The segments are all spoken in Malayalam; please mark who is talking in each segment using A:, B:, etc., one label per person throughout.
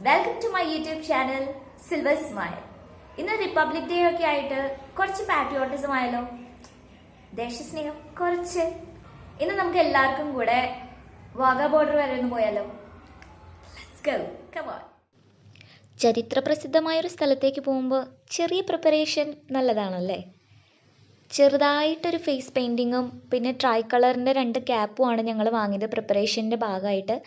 A: Welcome to my YouTube channel silver smile. ഇന്ന് റിപ്പബ്ലിക് ഡേ ഒക്കെ ആയിട്ട് കുറച്ച് പാട്രിയോട്ടിസം ആയാലോ, ദേശസ്നേഹം കുറച്ച്. ഇന്ന് നമുക്ക് എല്ലാവർക്കും കൂടെ വാഗ ബോർഡർ വരെ ഒന്ന് പോയാലോ. Let's go, come on.
B: ചരിത്രപ്രസിദ്ധമായൊരു സ്ഥലത്തേക്ക് പോകുമ്പോൾ ചെറിയ പ്രിപ്പറേഷൻ നല്ലതാണല്ലേ. ചെറുതായിട്ടൊരു ഫേസ് പെയിൻറ്റിങ്ങും പിന്നെ ട്രൈ കളറിൻ്റെ 2 ക്യാപ്പുമാണ് ഞങ്ങൾ വാങ്ങിയത് പ്രിപ്പറേഷൻ്റെ ഭാഗമായിട്ട്.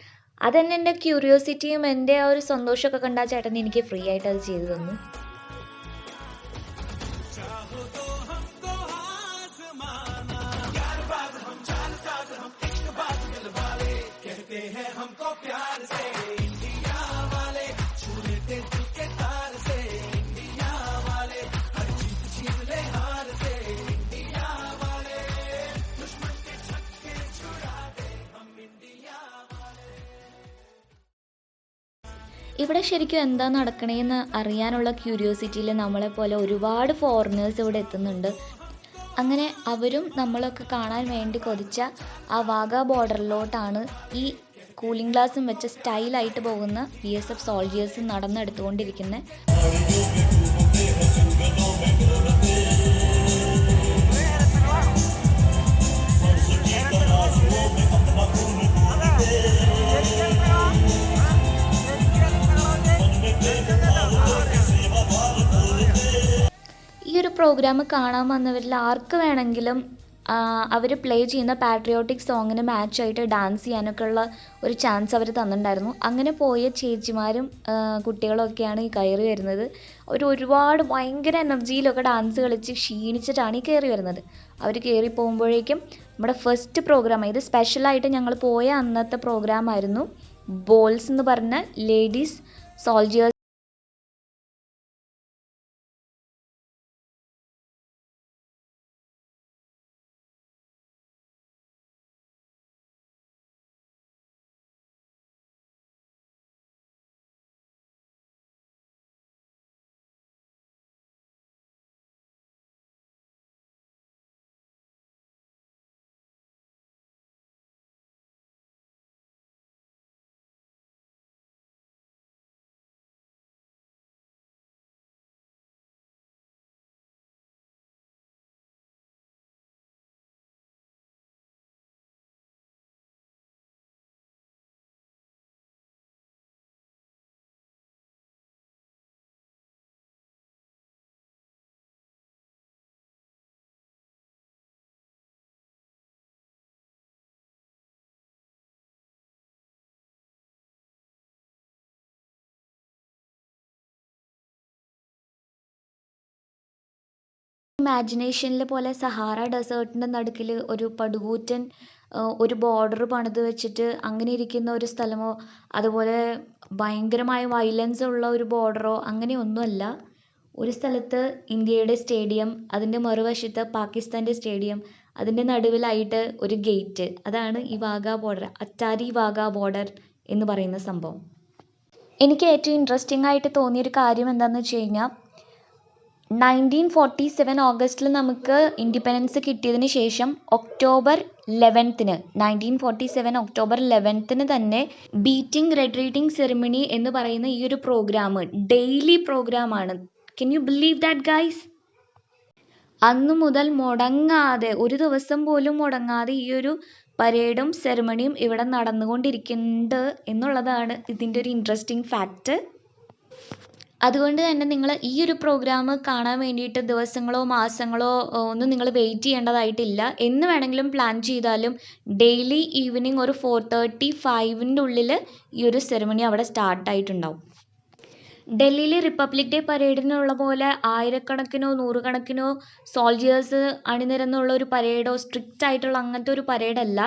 B: അതെന്നെ എൻ്റെ ക്യൂരിയോസിറ്റിയും എൻ്റെ ആ ഒരു സന്തോഷമൊക്കെ കണ്ട ചേട്ടൻ എനിക്ക് ഫ്രീ ആയിട്ട് അത് ചെയ്തു തന്നു. ഇവിടെ ശരിക്കും എന്താ നടക്കണേന്ന് അറിയാനുള്ള ക്യൂരിയോസിറ്റിയിൽ നമ്മളെപ്പോലെ ഒരുപാട് ഫോറിനേഴ്സ് ഇവിടെ എത്തുന്നുണ്ട്. അങ്ങനെ അവരും നമ്മളൊക്കെ കാണാൻ വേണ്ടി കൊതിച്ച ആ വാഗ ബോർഡറിലോട്ടാണ് ഈ കൂളിംഗ് ഗ്ലാസും വെച്ച് സ്റ്റൈലായിട്ട് പോകുന്ന BSF സോൾജിയേഴ്സ് നടന്നെടുത്തുകൊണ്ടിരിക്കുന്നത്. ഈ ഒരു പ്രോഗ്രാം കാണാൻ വന്നവരിൽ ആർക്ക് വേണമെങ്കിലും അവർ പ്ലേ ചെയ്യുന്ന പാട്രിയോട്ടിക് സോങ്ങിന് മാച്ചായിട്ട് ഡാൻസ് ചെയ്യാനൊക്കെ ഉള്ള ഒരു ചാൻസ് അവർ തന്നിട്ടുണ്ടായിരുന്നു. അങ്ങനെ പോയ ചേച്ചിമാരും കുട്ടികളൊക്കെയാണ് ഈ കയറി വരുന്നത്. അവർ ഒരുപാട് ഭയങ്കര എനർജിയിലൊക്കെ ഡാൻസ് കളിച്ച് ക്ഷീണിച്ചിട്ടാണ് ഈ കയറി വരുന്നത്. അവർ കയറി പോകുമ്പോഴേക്കും നമ്മുടെ ഫസ്റ്റ് പ്രോഗ്രാം, ഇത് സ്പെഷ്യലായിട്ട് ഞങ്ങൾ പോയ അന്നത്തെ പ്രോഗ്രാമായിരുന്നു. ബോൾസ് എന്ന് പറഞ്ഞ ലേഡീസ് സോൾജിയേഴ്സ്. ഇമാജിനേഷനിൽ പോലെ സഹാറ ഡെസേർട്ടിൻ്റെ നടുക്കിൽ ഒരു പടുകൂറ്റൻ ഒരു ബോർഡർ പണിത് വെച്ചിട്ട് അങ്ങനെ ഇരിക്കുന്ന ഒരു സ്ഥലമോ അതുപോലെ ഭയങ്കരമായ വയലൻസ് ഉള്ള ഒരു ബോർഡറോ അങ്ങനെയൊന്നുമല്ല. ഒരു സ്ഥലത്ത് ഇന്ത്യയുടെ സ്റ്റേഡിയം, അതിൻ്റെ മറുവശത്ത് പാകിസ്ഥാൻ്റെ സ്റ്റേഡിയം, അതിൻ്റെ നടുവിലായിട്ട് ഒരു ഗേറ്റ്. അതാണ് ഈ Wagah border, Atari Wagah border എന്ന് പറയുന്ന സംഭവം. എനിക്ക് ഏറ്റവും ഇൻട്രസ്റ്റിംഗ് ആയിട്ട് തോന്നിയൊരു കാര്യം എന്താണെന്ന് വെച്ച് കഴിഞ്ഞാൽ 1947 ഓഗസ്റ്റിൽ നമുക്ക് ഇൻഡിപെൻഡൻസ് കിട്ടിയതിന് ശേഷം ഒക്ടോബർ 11 തന്നെ ബീറ്റിംഗ് റെഡ് റീഡിംഗ് സെറിമണി എന്ന് പറയുന്ന ഈ ഒരു പ്രോഗ്രാം ഡെയിലി പ്രോഗ്രാമാണ്. Can you believe that guys? അന്നു മുതൽ മുടങ്ങാതെ, ഒരു ദിവസം പോലും മുടങ്ങാതെ ഈ ഒരു പരേഡും സെറിമണിയും ഇവിടെ നടന്നുകൊണ്ടിരിക്കുന്നുണ്ട് എന്നുള്ളതാണ് ഇതിൻ്റെ ഒരു ഇൻട്രസ്റ്റിംഗ് ഫാക്റ്റ്. അതുകൊണ്ട് തന്നെ നിങ്ങൾ ഈ ഒരു പ്രോഗ്രാം കാണാൻ വേണ്ടിയിട്ട് ദിവസങ്ങളോ മാസങ്ങളോ ഒന്നും നിങ്ങൾ വെയിറ്റ് ചെയ്യേണ്ടതായിട്ടില്ല. എന്ന് വേണമെങ്കിലും പ്ലാൻ ചെയ്താലും ഡെയിലി ഈവനിങ് ഒരു 4:35 ഉള്ളിൽ ഈ ഒരു സെറിമണി അവിടെ സ്റ്റാർട്ടായിട്ടുണ്ടാവും. ഡൽഹിയിൽ റിപ്പബ്ലിക് ഡേ പരേഡിനുള്ള പോലെ ആയിരക്കണക്കിനോ നൂറുകണക്കിനോ സോൾജിയേഴ്സ് അണിനിരന്നുള്ള ഒരു പരേഡോ സ്ട്രിക്റ്റ് ആയിട്ടുള്ള അങ്ങനത്തെ ഒരു പരേഡല്ല.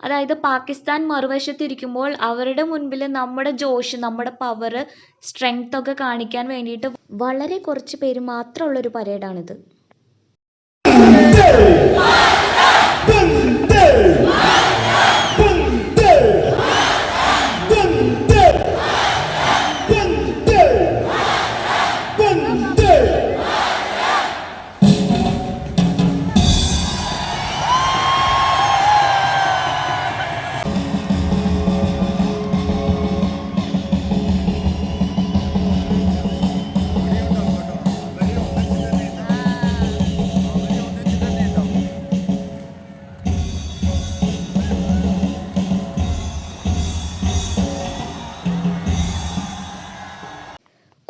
B: അതായത് പാകിസ്ഥാൻ മറുവശത്തിരിക്കുമ്പോൾ അവരുടെ മുൻപിൽ നമ്മുടെ ജോഷ്, നമ്മുടെ പവർ, സ്ട്രെങ്ത് ഒക്കെ കാണിക്കാൻ വേണ്ടിയിട്ട് വളരെ കുറച്ച് പേര് മാത്രമുള്ളൊരു പരേഡാണിത്.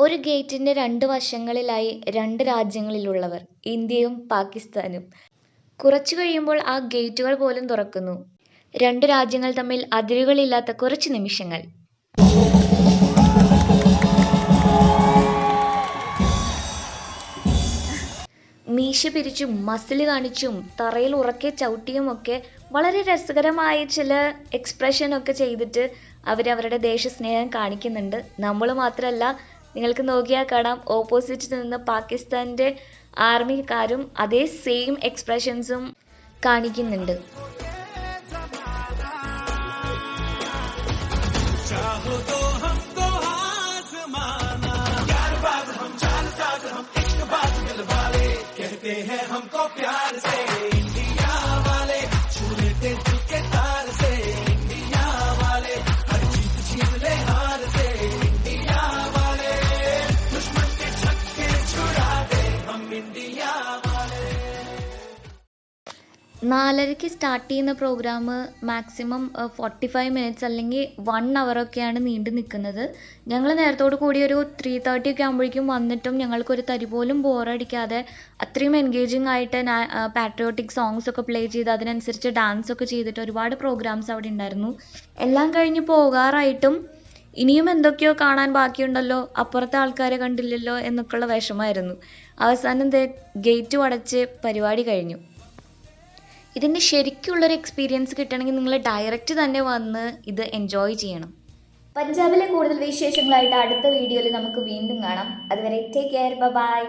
B: ഒരു ഗേറ്റിൻ്റെ രണ്ട് വശങ്ങളിലായി രണ്ട് രാജ്യങ്ങളിലുള്ളവർ, ഇന്ത്യയും പാകിസ്ഥാനും. കുറച്ചു കഴിയുമ്പോൾ ആ ഗേറ്റുകൾ പോലും തുറക്കുന്നു. രണ്ട് രാജ്യങ്ങൾ തമ്മിൽ അതിരുകളില്ലാത്ത കുറച്ച് നിമിഷങ്ങൾ. മീശ പിരിച്ചും മസിൽ കാണിച്ചും തറയിൽ ഉറക്കെ ചവിട്ടിയുമൊക്കെ വളരെ രസകരമായ ചില എക്സ്പ്രഷനൊക്കെ ചെയ്തിട്ട് അവരവരുടെ ദേശസ്നേഹം കാണിക്കുന്നുണ്ട്. നമ്മൾ മാത്രമല്ല, നിങ്ങൾക്ക് നോക്കിയാൽ കാണാം ഓപ്പോസിറ്റ് നിന്ന് പാകിസ്ഥാൻ്റെ ആർമിക്കാരും അതേ സെയിം എക്സ്പ്രഷൻസും കാണിക്കുന്നുണ്ട്. നാലരയ്ക്ക് സ്റ്റാർട്ട് ചെയ്യുന്ന പ്രോഗ്രാം മാക്സിമം 45 മിനിറ്റ്സ് അല്ലെങ്കിൽ 1 അവറൊക്കെയാണ് നീണ്ടു നിൽക്കുന്നത്. ഞങ്ങൾ നേരത്തോടു കൂടി ഒരു 3:30 ഒക്കെ ആകുമ്പോഴേക്കും വന്നിട്ടും ഞങ്ങൾക്കൊരു തരി പോലും ബോറടിക്കാതെ അത്രയും എൻഗേജിങ് ആയിട്ട് പാട്രിയോട്ടിക് സോങ്സ് ഒക്കെ പ്ലേ ചെയ്ത് അതിനനുസരിച്ച് ഡാൻസ് ഒക്കെ ചെയ്തിട്ട് ഒരുപാട് പ്രോഗ്രാംസ് അവിടെ ഉണ്ടായിരുന്നു. എല്ലാം കഴിഞ്ഞ് പോകാറായിട്ടും ഇനിയും എന്തൊക്കെയോ കാണാൻ ബാക്കിയുണ്ടല്ലോ, അപ്പുറത്തെ ആൾക്കാരെ കണ്ടില്ലല്ലോ എന്നൊക്കെയുള്ള വിഷമമായിരുന്നു. അവസാനം ഗേറ്റ് അടച്ച് പരിപാടി കഴിഞ്ഞു. ഇതിൻ്റെ ശരിക്കുള്ളൊരു എക്സ്പീരിയൻസ് കിട്ടണമെങ്കിൽ നിങ്ങൾ ഡയറക്റ്റ് തന്നെ വന്ന് ഇത് എൻജോയ് ചെയ്യണം.
A: പഞ്ചാബിലെ കൂടുതൽ വിശേഷങ്ങളായിട്ട് അടുത്ത വീഡിയോയിൽ നമുക്ക് വീണ്ടും കാണാം. അതുവരെ ടേക്ക് കെയർ, ബൈ.